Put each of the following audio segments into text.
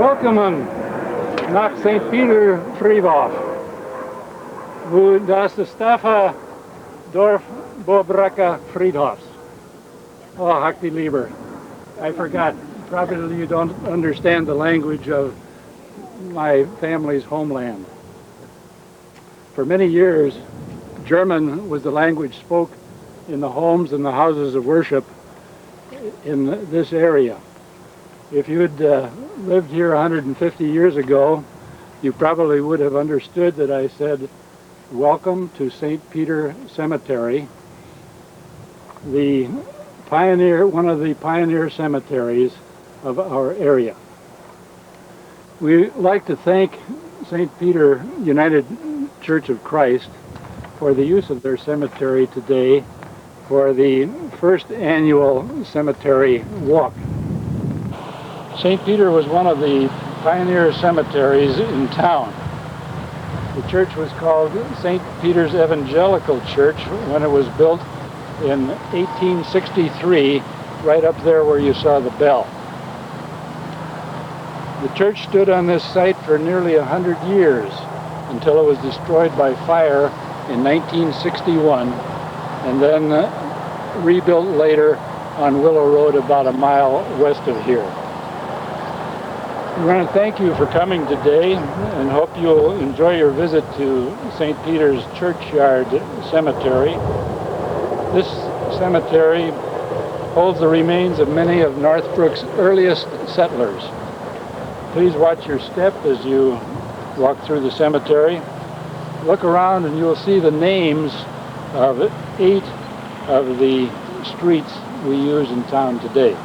Willkommen nach St. Peter Friedhof, wo das Staffa Dorf Bobracka Friedhofs. Oh, Hakti Lieber, I forgot. Probably you don't understand the language of my family's homeland. For many years, German was the language spoke in the homes and the houses of worship in this area. If you had lived here 150 years ago, you probably would have understood that I said, "Welcome to St. Peter Cemetery," one of the pioneer cemeteries of our area. We like to thank St. Peter United Church of Christ for the use of their cemetery today for the first annual cemetery walk. St. Peter was one of the pioneer cemeteries in town. The church was called St. Peter's Evangelical Church when it was built in 1863, right up there where you saw the bell. The church stood on this site for nearly 100 years until it was destroyed by fire in 1961 and then rebuilt later on Willow Road about a mile west of here. We want to thank you for coming today and hope you'll enjoy your visit to St. Peter's Churchyard Cemetery. This cemetery holds the remains of many of Northbrook's earliest settlers. Please watch your step as you walk through the cemetery. Look around and you'll see the names of 8 of the streets we use in town today.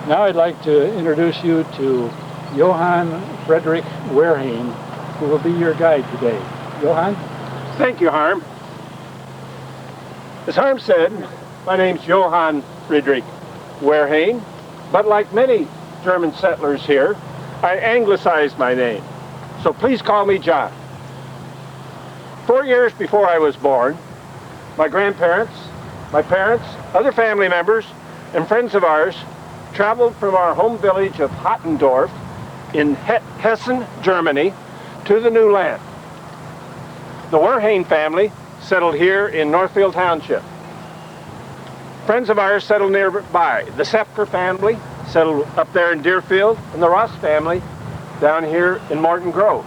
Now I'd like to introduce you to Johann Frederick Wehrheim, who will be your guide today. Johann? Thank you, Harm. As Harm said, my name's Johann Friedrich Wehrheim, but like many German settlers here, I anglicized my name, so please call me John. 4 years before I was born, my grandparents, my parents, other family members, and friends of ours traveled from our home village of Hattendorf in Hessen, Germany, to the new land. The Wehrheim family settled here in Northfield Township. Friends of ours settled nearby. The Sepker family settled up there in Deerfield, and the Ross family down here in Morton Grove.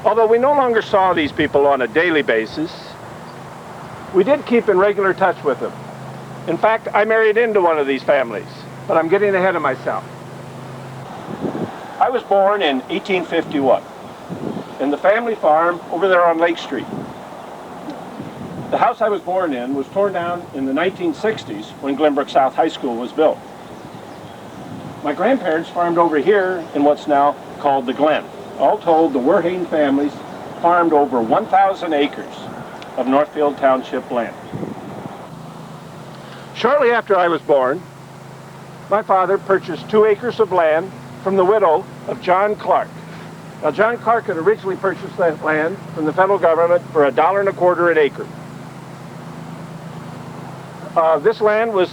Although we no longer saw these people on a daily basis, we did keep in regular touch with them. In fact, I married into one of these families, but I'm getting ahead of myself. I was born in 1851 in the family farm over there on Lake Street. The house I was born in was torn down in the 1960s when Glenbrook South High School was built. My grandparents farmed over here in what's now called the Glen. All told, the Wehrheim families farmed over 1,000 acres of Northfield Township land. Shortly after I was born, my father purchased 2 acres of land from the widow of John Clark. Now, John Clark had originally purchased that land from the federal government for $1.25 an acre. This land was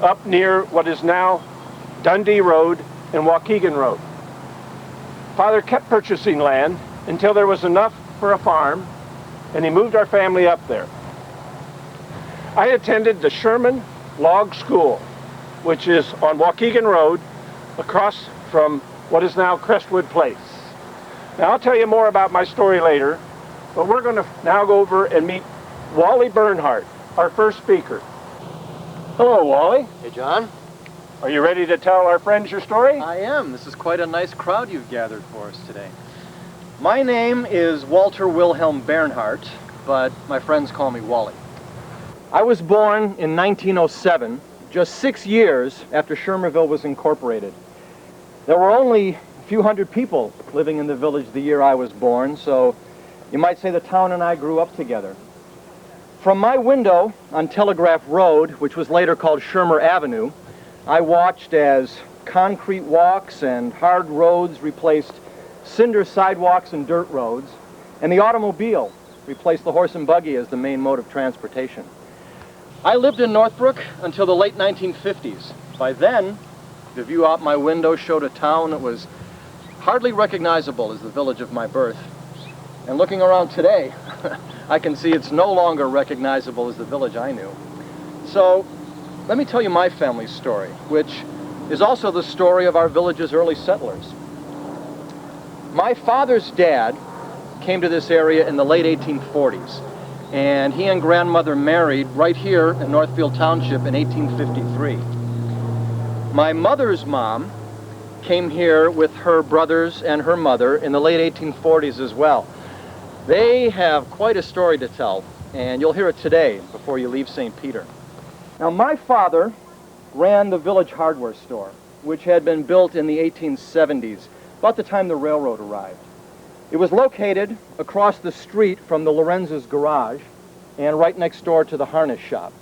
up near what is now Dundee Road and Waukegan Road. Father kept purchasing land until there was enough for a farm, and he moved our family up there. I attended the Sherman Log School, which is on Waukegan Road across from what is now Crestwood Place. Now, I'll tell you more about my story later, but we're going to now go over and meet Wally Bernhardt, our first speaker. Hello, Wally. Hey, John. Are you ready to tell our friends your story? I am. This is quite a nice crowd you've gathered for us today. My name is Walter Wilhelm Bernhardt, but my friends call me Wally. I was born in 1907, just 6 years after Shermerville was incorporated. There were only a few hundred people living in the village the year I was born, so you might say the town and I grew up together. From my window on Telegraph Road, which was later called Shermer Avenue, I watched as concrete walks and hard roads replaced cinder sidewalks and dirt roads, and the automobile replaced the horse and buggy as the main mode of transportation. I lived in Northbrook until the late 1950s. By then, The view out my window showed a town that was hardly recognizable as the village of my birth. And looking around today, I can see it's no longer recognizable as the village I knew. So, let me tell you my family's story, which is also the story of our village's early settlers. My father's dad came to this area in the late 1840s, and he and grandmother married right here in Northfield Township in 1853. My mother's mom came here with her brothers and her mother in the late 1840s as well. They have quite a story to tell, and you'll hear it today before you leave St. Peter. Now, my father ran the village hardware store, which had been built in the 1870s, about the time the railroad arrived. It was located across the street from the Lorenz's garage and right next door to the harness shop.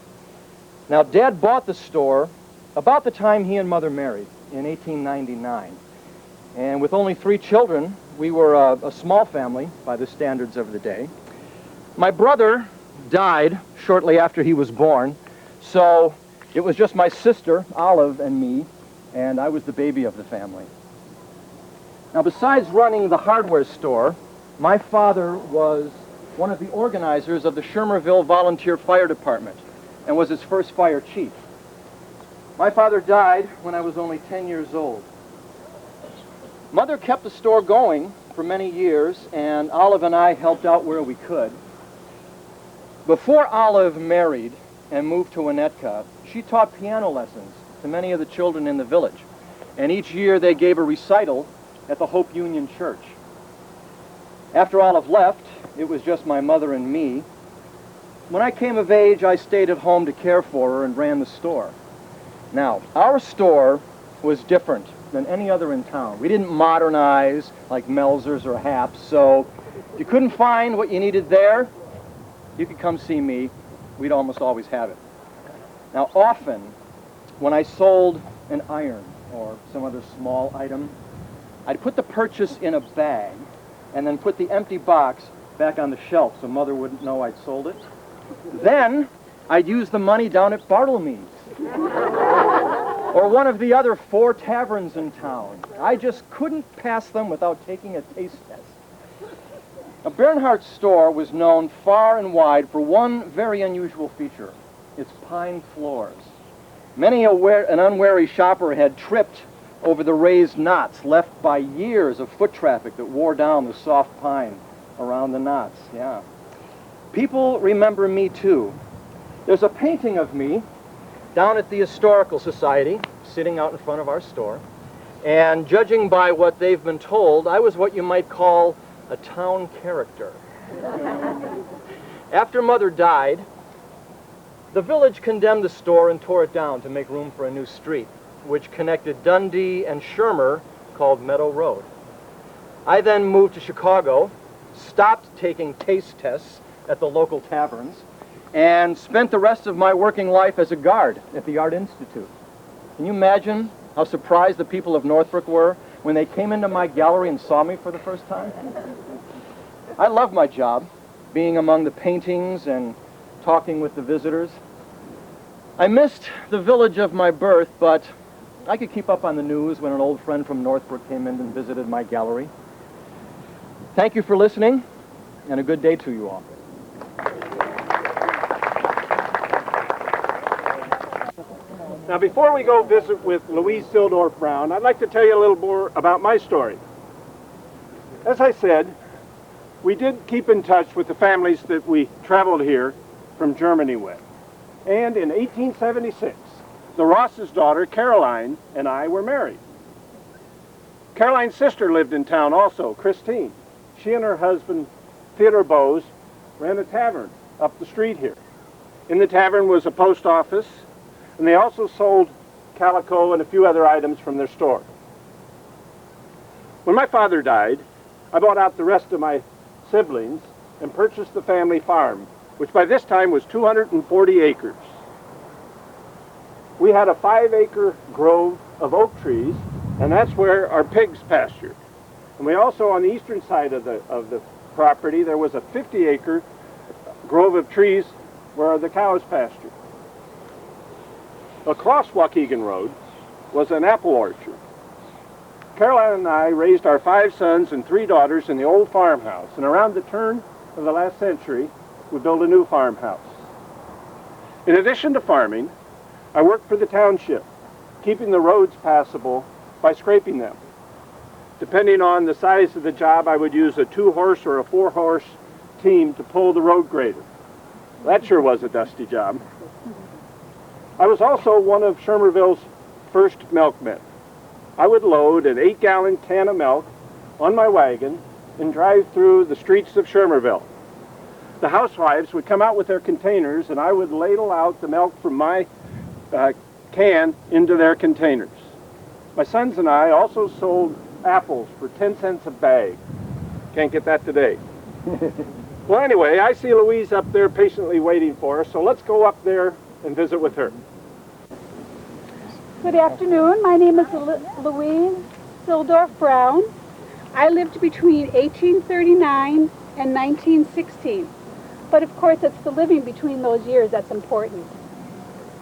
Now, Dad bought the store about the time he and Mother married in 1899. And with only 3 children, we were a small family by the standards of the day. My brother died shortly after he was born, so it was just my sister, Olive, and me, and I was the baby of the family. Now, besides running the hardware store, my father was one of the organizers of the Schermerville Volunteer Fire Department and was its first fire chief. My father died when I was only 10 years old. Mother kept the store going for many years, and Olive and I helped out where we could. Before Olive married and moved to Winnetka, she taught piano lessons to many of the children in the village, and each year they gave a recital at the Hope Union Church. After Olive left, it was just my mother and me. When I came of age, I stayed at home to care for her and ran the store. Now, our store was different than any other in town. We didn't modernize like Melzer's or Haps, so if you couldn't find what you needed there, you could come see me. We'd almost always have it. Now, often, when I sold an iron or some other small item, I'd put the purchase in a bag and then put the empty box back on the shelf so Mother wouldn't know I'd sold it. Then, I'd use the money down at Bartleme's or one of the other 4 taverns in town. I just couldn't pass them without taking a taste test. Now, Bernhardt's store was known far and wide for one very unusual feature, its pine floors. Many an unwary shopper had tripped over the raised knots left by years of foot traffic that wore down the soft pine around the knots, yeah. People remember me too. There's a painting of me down at the Historical Society, sitting out in front of our store, and judging by what they've been told, I was what you might call a town character. After Mother died, the village condemned the store and tore it down to make room for a new street, which connected Dundee and Shermer, called Meadow Road. I then moved to Chicago, stopped taking taste tests at the local taverns, and spent the rest of my working life as a guard at the Art Institute. Can you imagine how surprised the people of Northbrook were when they came into my gallery and saw me for the first time? I loved my job, being among the paintings and talking with the visitors. I missed the village of my birth, but I could keep up on the news when an old friend from Northbrook came in and visited my gallery. Thank you for listening, and a good day to you all. Now, before we go visit with Louise Sildorf Brown, I'd like to tell you a little more about my story. As I said, we did keep in touch with the families that we traveled here from Germany with. And in 1876, the Ross's daughter, Caroline, and I were married. Caroline's sister lived in town also, Christine. She and her husband, Theodore Bose, ran a tavern up the street here. In the tavern was a post office, and they also sold calico and a few other items from their store. When my father died, I bought out the rest of my siblings and purchased the family farm, which by this time was 240 acres. We had a 5-acre grove of oak trees, and that's where our pigs pastured. And we also, on the eastern side of the property, there was a 50-acre grove of trees where the cows pastured. Across Waukegan Road was an apple orchard. Caroline and I raised our 5 sons and 3 daughters in the old farmhouse, and around the turn of the last century, we built a new farmhouse. In addition to farming, I worked for the township, keeping the roads passable by scraping them. Depending on the size of the job, I would use a 2-horse or a 4-horse team to pull the road grader. That sure was a dusty job. I was also one of Schermerville's first milkmen. I would load an 8-gallon can of milk on my wagon and drive through the streets of Schermerville. The housewives would come out with their containers, and I would ladle out the milk from my can into their containers. My sons and I also sold apples for 10 cents a bag. Can't get that today. Well, anyway, I see Louise up there patiently waiting for us, so let's go up there and visit with her. Good afternoon. My name is Louise Sildorf Brown. I lived between 1839 and 1916. But of course, it's the living between those years that's important.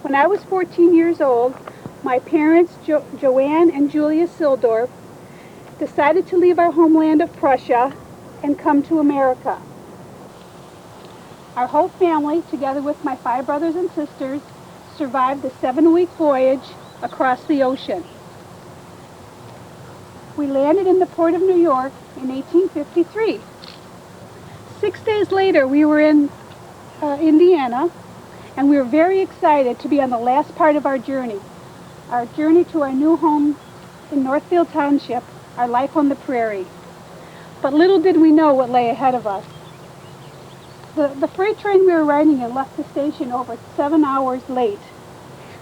When I was 14 years old, my parents, Joanne and Julia Sildorf, decided to leave our homeland of Prussia and come to America. Our whole family, together with my 5 brothers and sisters, survived the 7-week voyage across the ocean. We landed in the port of New York in 1853. 6 days later, we were in Indiana, and we were very excited to be on the last part of our journey to our new home in Northfield Township, our life on the prairie. But little did we know what lay ahead of us. The freight train we were riding in left the station over 7 hours late.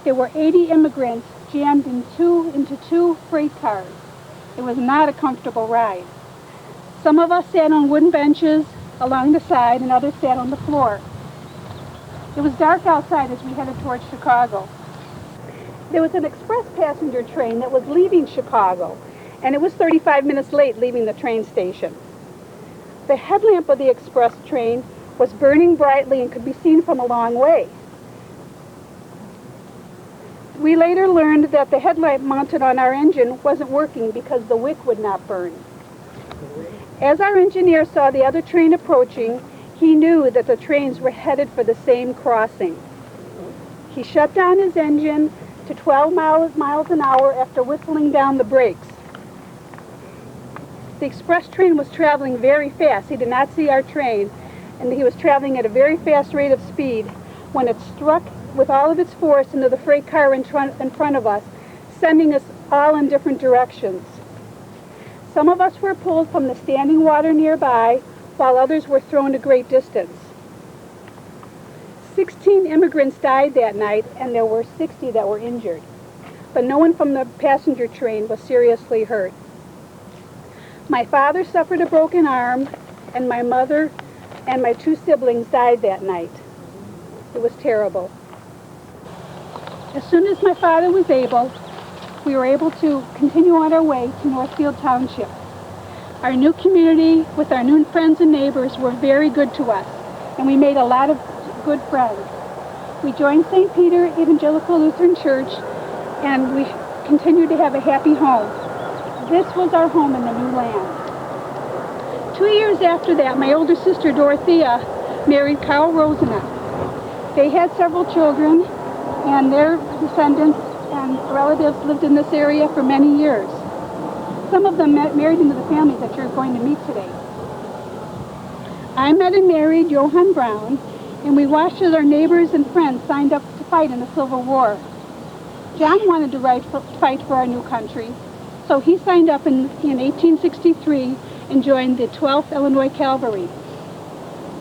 There were 80 immigrants jammed into 2 freight cars. It was not a comfortable ride. Some of us sat on wooden benches along the side, and others sat on the floor. It was dark outside as we headed towards Chicago. There was an express passenger train that was leaving Chicago, and it was 35 minutes late leaving the train station. The headlamp of the express train was burning brightly and could be seen from a long way. We later learned that the headlight mounted on our engine wasn't working because the wick would not burn. As our engineer saw the other train approaching, he knew that the trains were headed for the same crossing. He shut down his engine to 12 miles an hour after whistling down the brakes. The express train was traveling very fast. He did not see our train, and he was traveling at a very fast rate of speed when it struck with all of its force into the freight car in front of us, sending us all in different directions. Some of us were pulled from the standing water nearby, while others were thrown a great distance. 16 immigrants died that night, and there were 60 that were injured. But no one from the passenger train was seriously hurt. My father suffered a broken arm, and my mother and my 2 siblings died that night. It was terrible. As soon as my father was able, we were able to continue on our way to Northfield Township. Our new community with our new friends and neighbors were very good to us, and we made a lot of good friends. We joined St. Peter Evangelical Lutheran Church, and we continued to have a happy home. This was our home in the new land. 2 years after that, my older sister Dorothea married Carl Rosenup. They had several children, and their descendants and relatives lived in this area for many years. Some of them married into the families that you're going to meet today. I met and married Johann Brown, and we watched as our neighbors and friends signed up to fight in the Civil War. John wanted to fight for our new country, so he signed up in 1863 and joined the 12th Illinois Cavalry.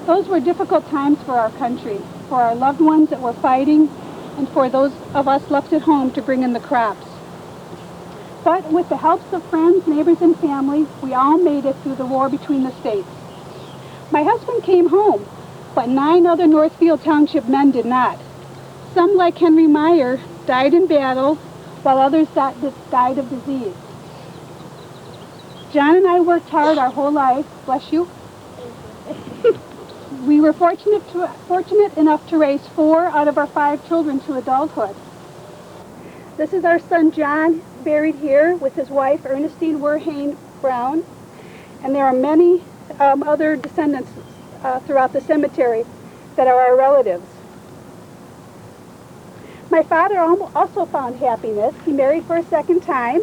Those were difficult times for our country, for our loved ones that were fighting, and for those of us left at home to bring in the crops. But with the helps of friends, neighbors, and family, we all made it through the war between the states. My husband came home, but 9 other Northfield Township men did not. Some, like Henry Meyer, died in battle, while others died of disease. John and I worked hard our whole life. Bless you. We were fortunate enough to raise 4 out of our 5 children to adulthood. This is our son John, buried here with his wife Ernestine Werhane Brown, and there are many other descendants throughout the cemetery that are our relatives. My father also found happiness. He married for a second time.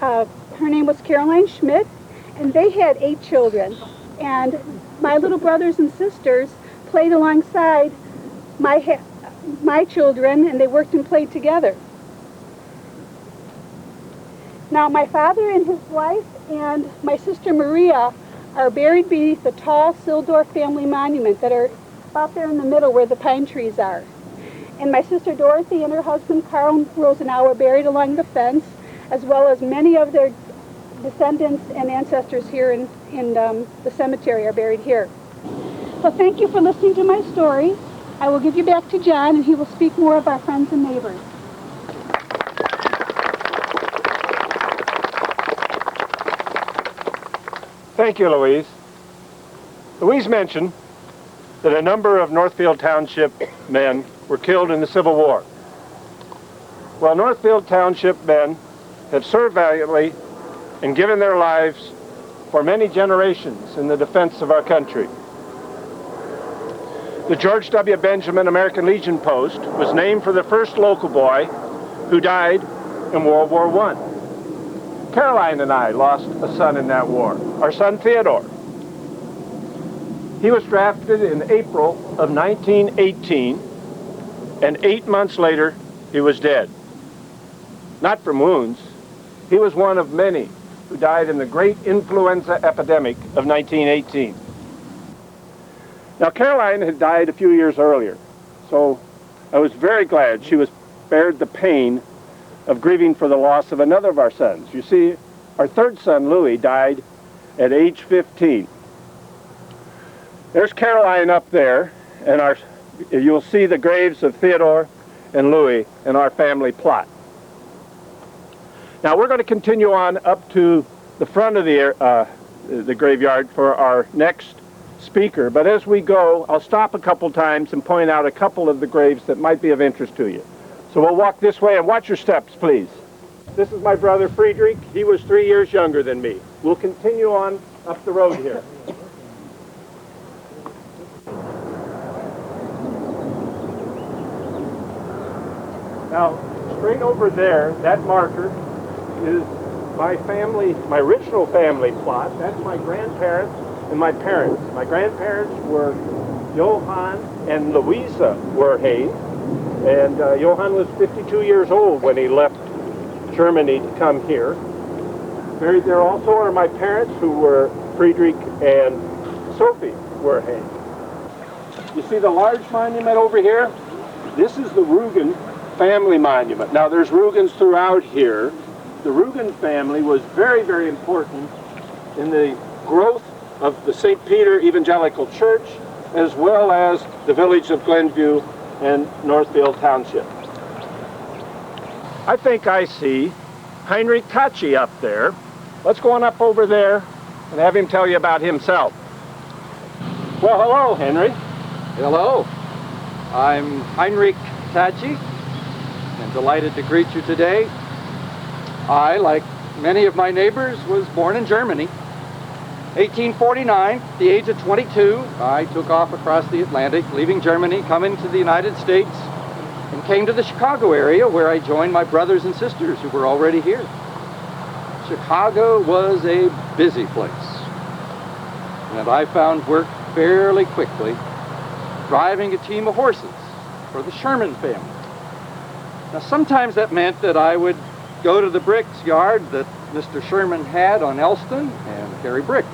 Her name was Caroline Schmidt, and they had 8 children. And my little brothers and sisters played alongside my children, and they worked and played together. Now, my father and his wife and my sister Maria are buried beneath the tall Sildorf family monument that are about there in the middle where the pine trees are. And my sister Dorothy and her husband Carl Rosenau are buried along the fence, as well as many of their descendants and ancestors here in the cemetery are buried here. So thank you for listening to my story. I will give you back to John, and he will speak more of our friends and neighbors. Thank you, Louise. Louise mentioned that a number of Northfield Township men were killed in the Civil War. Well, Northfield Township men have served valiantly and given their lives for many generations in the defense of our country. The George W. Benjamin American Legion Post was named for the first local boy who died in World War I. Caroline and I lost a son in that war, our son Theodore. He was drafted in April of 1918, and 8 months later, he was dead. Not from wounds. He was one of many who died in the great influenza epidemic of 1918. Now, Caroline had died a few years earlier, so I was very glad she was spared the pain of grieving for the loss of another of our sons. You see, our third son, Louis, died at age 15. There's Caroline up there, and you'll see the graves of Theodore and Louis in our family plot. Now we're going to continue on up to the front of the graveyard for our next speaker, but as we go, I'll stop a couple times and point out a couple of the graves that might be of interest to you. So we'll walk this way, and watch your steps, please. This is my brother Friedrich. He was 3 years younger than me. We'll continue on up the road here. Now, straight over there, that marker is my family, my original family plot. That's my grandparents and my parents. My grandparents were Johann and Louisa Werhane, and Johann was 52 years old when he left Germany to come here. Buried there also are my parents, who were Friedrich and Sophie Werhane. You see the large monument over here? This is the Rugen family monument. Now there's Rugens throughout here. The Rugen family was very, very important in the growth of the St. Peter Evangelical Church, as well as the village of Glenview and Northfield Township. I think I see Heinrich Tachi up there. Let's go on up over there and have him tell you about himself. Well, hello, Henry. Hello. I'm Heinrich Tachi. I'm delighted to greet you today. I, like many of my neighbors, was born in Germany. 1849, at the age of 22, I took off across the Atlantic, leaving Germany, coming to the United States, and came to the Chicago area, where I joined my brothers and sisters who were already here. Chicago was a busy place, and I found work fairly quickly driving a team of horses for the Sherman family. Now, sometimes that meant that I would go to the bricks yard that Mr. Sherman had on Elston and carry bricks.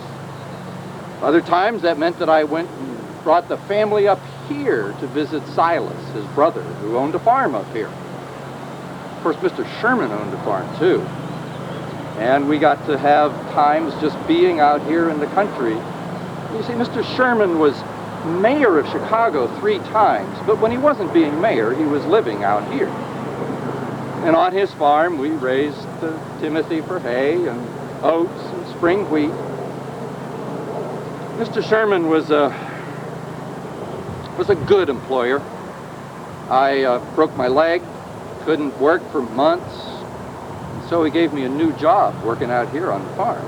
Other times that meant that I went and brought the family up here to visit Silas, his brother, who owned a farm up here. Of course, Mr. Sherman owned a farm too. And we got to have times just being out here in the country. You see, Mr. Sherman was mayor of Chicago 3 times, but when he wasn't being mayor, he was living out here. And on his farm, we raised timothy for hay and oats and spring wheat. Mr. Sherman was a good employer. I broke my leg couldn't work for months, so he gave me a new job working out here on the farm.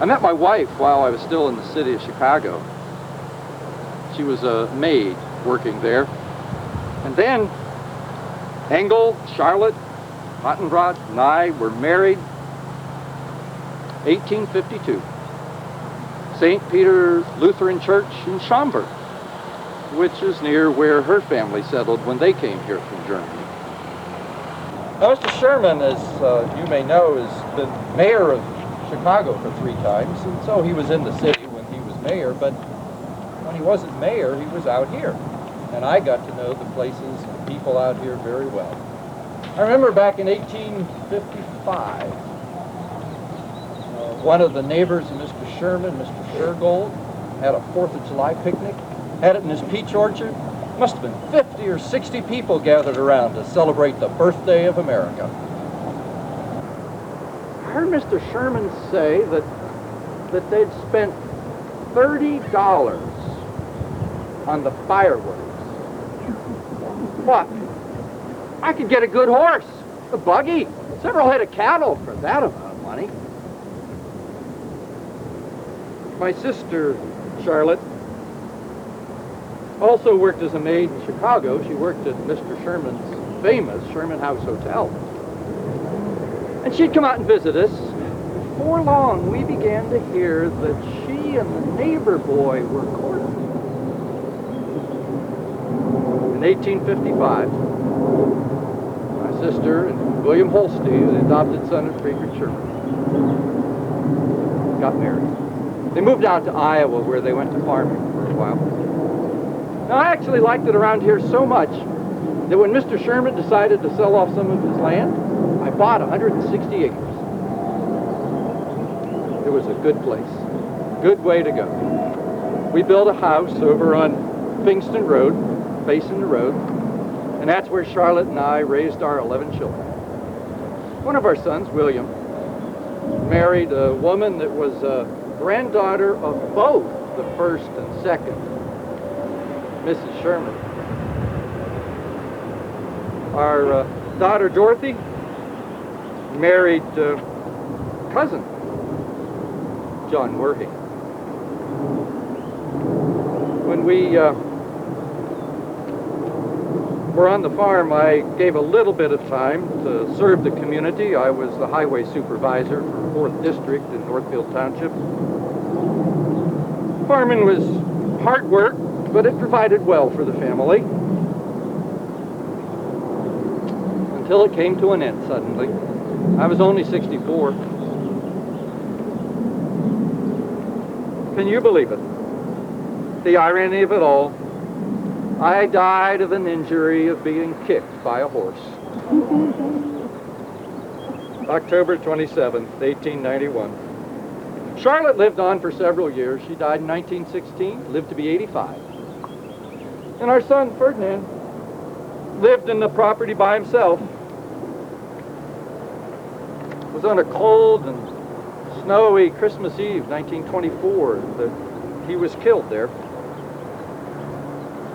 I met my wife while I was still in the city of Chicago. She was a maid working there. And then Engel, Charlotte, Hottenrod, and I were married 1852. St. Peter Lutheran Church in Schaumburg, which is near where her family settled when they came here from Germany. Now, Mr. Sherman, as you may know, has been mayor of Chicago for 3 times, and so he was in the city when he was mayor, but when he wasn't mayor, he was out here. And I got to know the places and people out here very well. I remember back in 1855, one of the neighbors of Mr. Sherman, Mr. Shergold, had a 4th of July picnic, had it in his peach orchard. Must have been 50 or 60 people gathered around to celebrate the birthday of America. I heard Mr. Sherman say that they'd spent $30 on the fireworks. What? I could get a good horse, a buggy, several head of cattle for that amount of money. My sister, Charlotte, also worked as a maid in Chicago. She worked at Mr. Sherman's famous Sherman House Hotel. And she'd come out and visit us. Before long, we began to hear that she and the neighbor boy were courting. In 1855, my sister and William Holstein, the adopted son of Friedrich Sherman, got married. They moved out to Iowa, where they went to farming for a while. Now, I actually liked it around here so much that when Mr. Sherman decided to sell off some of his land, I bought 160 acres. It was a good place, good way to go. We built a house over on Fingston Road, facing the road, and that's where Charlotte and I raised our 11 children. One of our sons, William, married a woman that was a granddaughter of both the first and second Mrs. Sherman. Our daughter Dorothy married cousin John Worthy. When we were on the farm, I gave a little bit of time to serve the community. I was the highway supervisor for 4th District in Northfield Township. Farming was hard work, but it provided well for the family. Until it came to an end suddenly. I was only 64. Can you believe it? The irony of it all. I died of an injury of being kicked by a horse. October 27th, 1891. Charlotte lived on for several years. She died in 1916, lived to be 85. And our son, Ferdinand, lived in the property by himself. It was on a cold and snowy Christmas Eve, 1924, that he was killed there.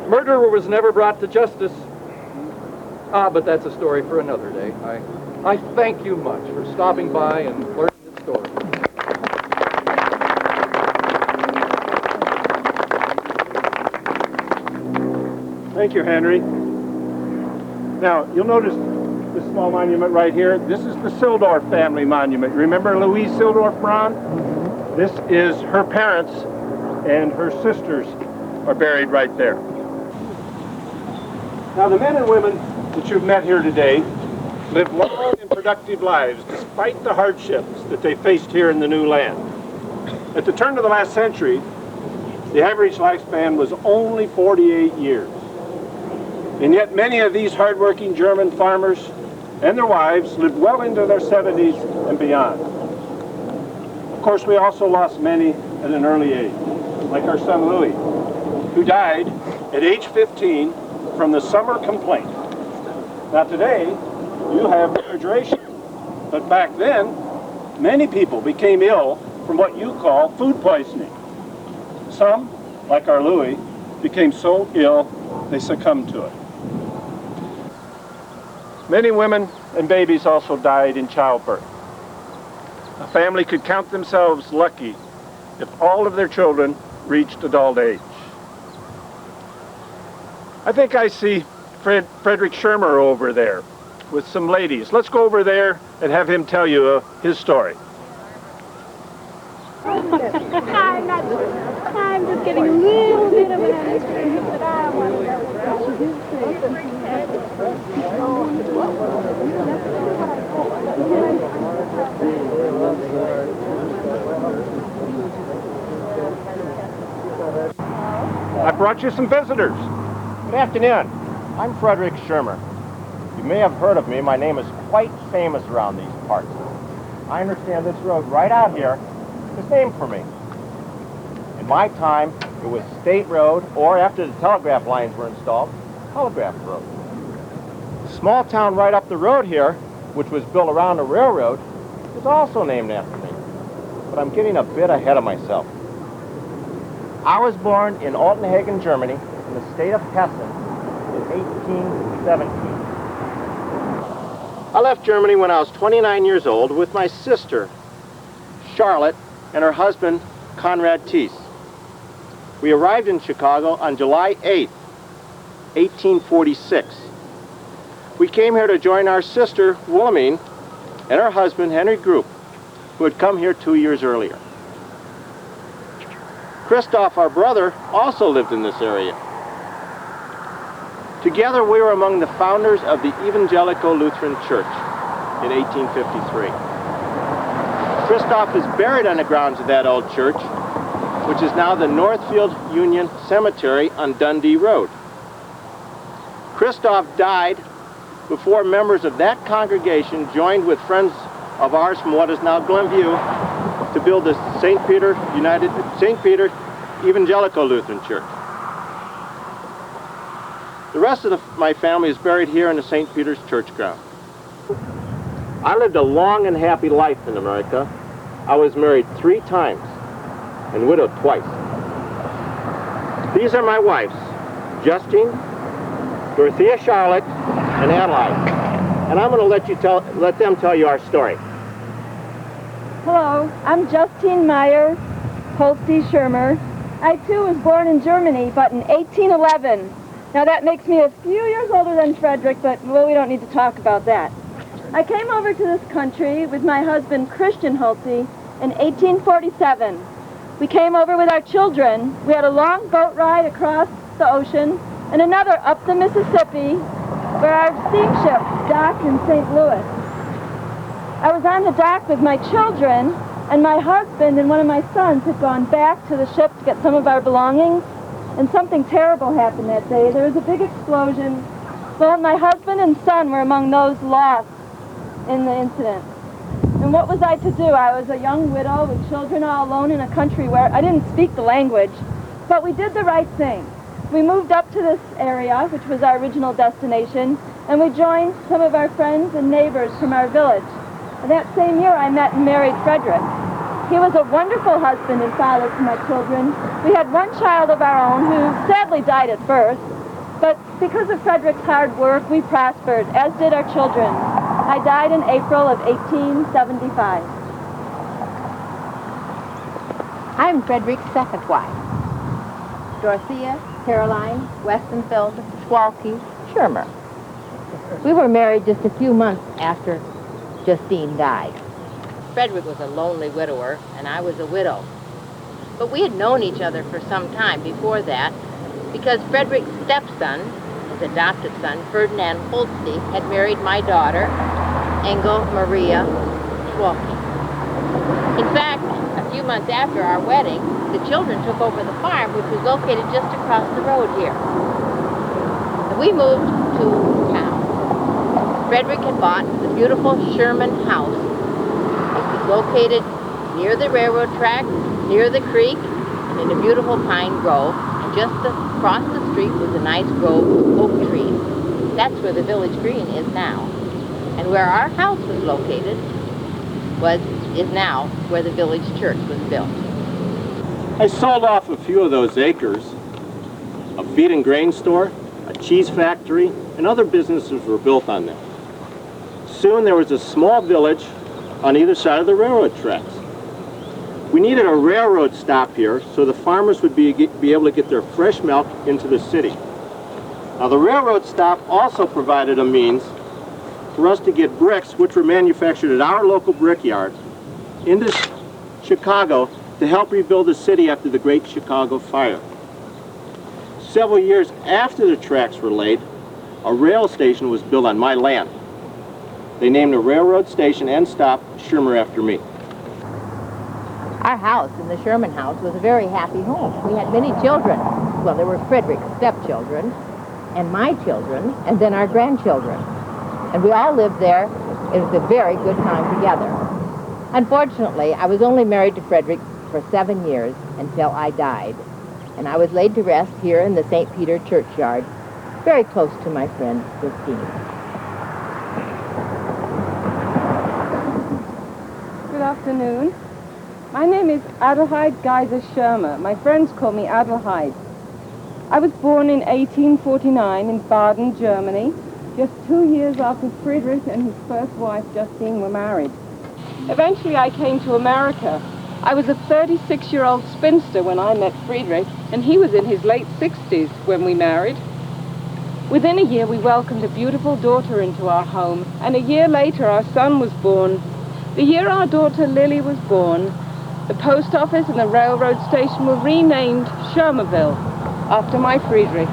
Murderer was never brought to justice. But that's a story for another day. I thank you much for stopping by and learning the story. Thank you, Henry. Now, you'll notice this small monument right here. This is the Sildorf family monument. Remember Louise Sildorf Braun? This is her parents, and her sisters are buried right there. Now, the men and women that you've met here today lived long and productive lives despite the hardships that they faced here in the new land. At the turn of the last century, the average lifespan was only 48 years. And yet many of these hardworking German farmers and their wives lived well into their 70s and beyond. Of course, we also lost many at an early age, like our son Louis, who died at age 15 from the summer complaint. Now today, you have refrigeration, but back then, many people became ill from what you call food poisoning. Some, like our Louis, became so ill they succumbed to it. Many women and babies also died in childbirth. A family could count themselves lucky if all of their children reached adult age. I think I see Frederick Shermer over there with some ladies. Let's go over there and have him tell you his story. I'm just getting a little bit of an understanding that I want to I brought you some visitors. Good afternoon. I'm Frederick Shermer. You may have heard of me. My name is quite famous around these parts. I understand this road right out here is named for me. In my time, it was State Road, or after the telegraph lines were installed, Telegraph Road. The small town right up the road here, which was built around a railroad, is also named after me. But I'm getting a bit ahead of myself. I was born in Altenhagen, Germany, in the state of Hessen in 1817. I left Germany when I was 29 years old with my sister, Charlotte, and her husband, Conrad Thies. We arrived in Chicago on July 8th, 1846. We came here to join our sister, Wilhelmine, and her husband, Henry Group, who had come here 2 years earlier. Christoph, our brother, also lived in this area. Together, we were among the founders of the Evangelical Lutheran Church in 1853. Christoph is buried on the grounds of that old church, which is now the Northfield Union Cemetery on Dundee Road. Christoph died before members of that congregation joined with friends of ours from what is now Glenview to build the St. Peter Evangelical Lutheran Church. The rest of my family is buried here in the St. Peter's Church ground. I lived a long and happy life in America. I was married 3 times and widowed twice. These are my wives, Justine, Dorothea Charlotte, and Adeline. And I'm going to let them tell you our story. Hello, I'm Justine Meyer, Holste Shermer. I too was born in Germany, but in 1811. Now that makes me a few years older than Frederick, but well, we don't need to talk about that. I came over to this country with my husband Christian Holste in 1847. We came over with our children. We had a long boat ride across the ocean and another up the Mississippi where our steamship docked in St. Louis. I was on the dock with my children, and my husband and one of my sons had gone back to the ship to get some of our belongings, and something terrible happened that day. There was a big explosion. Well, my husband and son were among those lost in the incident. And what was I to do? I was a young widow with children all alone in a country where I didn't speak the language, but we did the right thing. We moved up to this area, which was our original destination, and we joined some of our friends and neighbors from our village. And that same year, I met and married Frederick. He was a wonderful husband and father to my children. We had one child of our own who sadly died at birth, but because of Frederick's hard work, we prospered, as did our children. I died in April of 1875. I'm Frederick's second wife, Dorothea Caroline Westenfeld Schwalke Shermer. We were married just a few months after Justine died. Frederick was a lonely widower, and I was a widow. But we had known each other for some time before that, because Frederick's stepson, his adopted son, Ferdinand Holste, had married my daughter, Engel Maria Schwalke. In fact, a few months after our wedding, the children took over the farm, which was located just across the road here. And we moved to town. Frederick had bought the beautiful Sherman house. It was located near the railroad track, near the creek, and in a beautiful pine grove. And just across the street was a nice grove of oak trees. That's where the village green is now. And where our house was located is now where the village church was built. I sold off a few of those acres. A feed and grain store, a cheese factory, and other businesses were built on them. Soon there was a small village on either side of the railroad tracks. We needed a railroad stop here so the farmers would be able to get their fresh milk into the city. Now the railroad stop also provided a means for us to get bricks, which were manufactured at our local brickyard, into Chicago to help rebuild the city after the Great Chicago Fire. Several years after the tracks were laid, a rail station was built on my land. They named the railroad station and stop Schirmer after me. Our house, in the Sherman house, was a very happy home. We had many children. Well, there were Frederick's stepchildren, and my children, and then our grandchildren. And we all lived there. It was a very good time together. Unfortunately, I was only married to Frederick for 7 years until I died. And I was laid to rest here in the St. Peter churchyard, very close to my friend Christine. Good afternoon. My name is Adelheid Geiser Schirmer. My friends call me Adelheid. I was born in 1849 in Baden, Germany, just 2 years after Friedrich and his first wife, Justine, were married. Eventually I came to America. I was a 36-year-old spinster when I met Friedrich, and he was in his late 60s when we married. Within a year we welcomed a beautiful daughter into our home, and a year later our son was born. The year our daughter Lily was born, the post office and the railroad station were renamed Shermerville, after my Friedrich.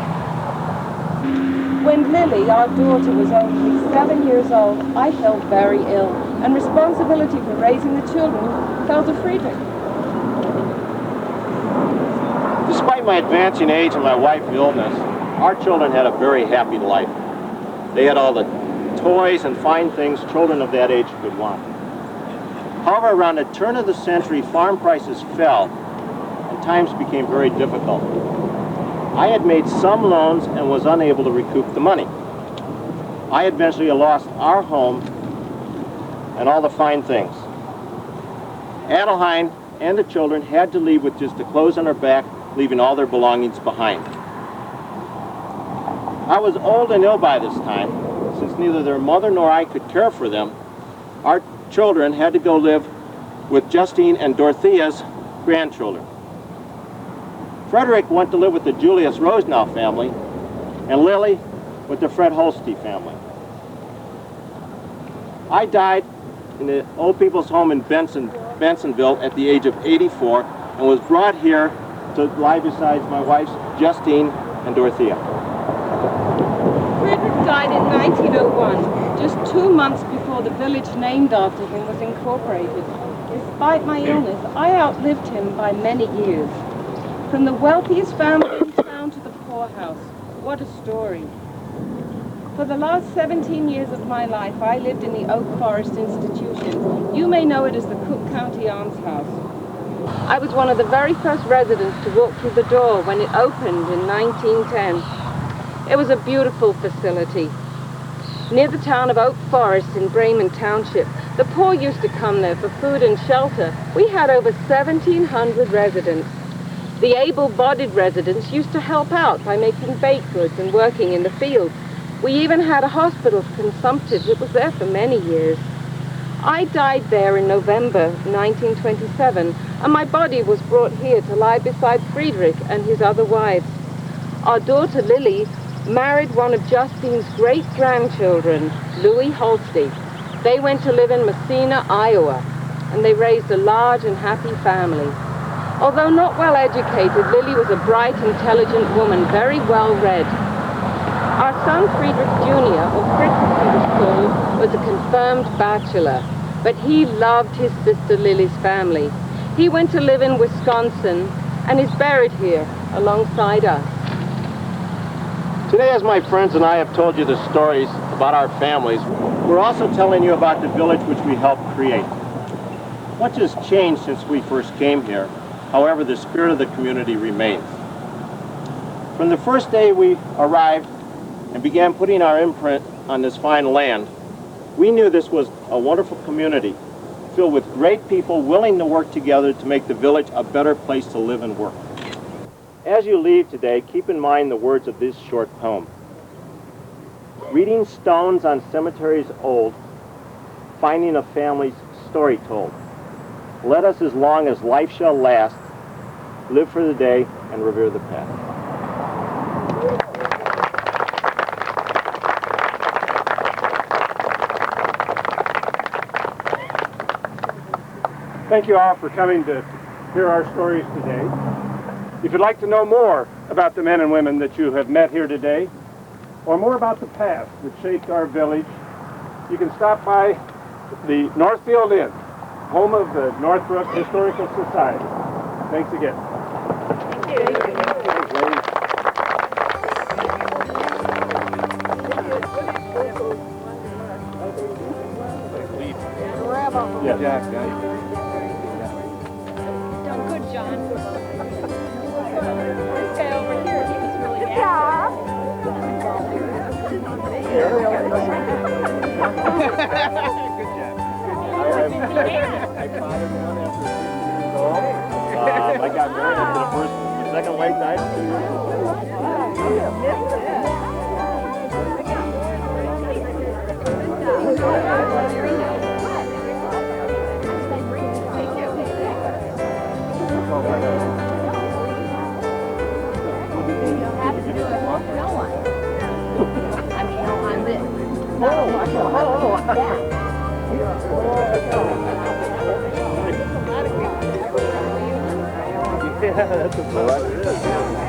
When Lily, our daughter, was only 7 years old, I felt very ill, and responsibility for raising the children fell to Friedrich. Despite my advancing age and my wife's illness, our children had a very happy life. They had all the toys and fine things children of that age could want. However, around the turn of the century, farm prices fell and times became very difficult. I had made some loans and was unable to recoup the money. I eventually lost our home and all the fine things. Adelheid and the children had to leave with just the clothes on their back, leaving all their belongings behind. I was old and ill by this time. Since neither their mother nor I could care for them, our children had to go live with Justine and Dorothea's grandchildren. Frederick went to live with the Julius Rosenau family, and Lily with the Fred Holste family. I died in the old people's home in Bensonville at the age of 84 and was brought here to lie beside my wives, Justine and Dorothea. Friedrich died in 1901, just 2 months before the village named after him was incorporated. Despite my illness, I outlived him by many years. From the wealthiest family in town to the poorhouse. What a story. For the last 17 years of my life, I lived in the Oak Forest Institution. You may know it as the Cook County Almshouse. I was one of the very first residents to walk through the door when it opened in 1910. It was a beautiful facility. Near the town of Oak Forest in Bremen Township, the poor used to come there for food and shelter. We had over 1,700 residents. The able-bodied residents used to help out by making baked goods and working in the fields. We even had a hospital for consumptives. It was there for many years. I died there in November 1927, and my body was brought here to lie beside Friedrich and his other wives. Our daughter Lily married one of Justine's great-grandchildren, Louis Holste. They went to live in Messina, Iowa, and they raised a large and happy family. Although not well educated, Lily was a bright, intelligent woman, very well read. Our son Friedrich Jr., or Fritz as he was called, was a confirmed bachelor, but he loved his sister Lily's family. He went to live in Wisconsin and is buried here alongside us. Today, as my friends and I have told you the stories about our families, we're also telling you about the village which we helped create. Much has changed since we first came here. However, the spirit of the community remains. From the first day we arrived and began putting our imprint on this fine land, we knew this was a wonderful community filled with great people willing to work together to make the village a better place to live and work. As you leave today, keep in mind the words of this short poem. Reading stones on cemeteries old, finding a family's story told. Let us, as long as life shall last, live for the day and revere the past. Thank you all for coming to hear our stories today. If you'd like to know more about the men and women that you have met here today, or more about the past that shaped our village, you can stop by the Northfield Inn, home of the Northbrook Historical Society. Thanks again. Yes. Jack, guys. Done good, John. This guy over here, he was really I fathered one after 6 years old. I got married after the second wife died 2 years ago. Yeah, that's a lot.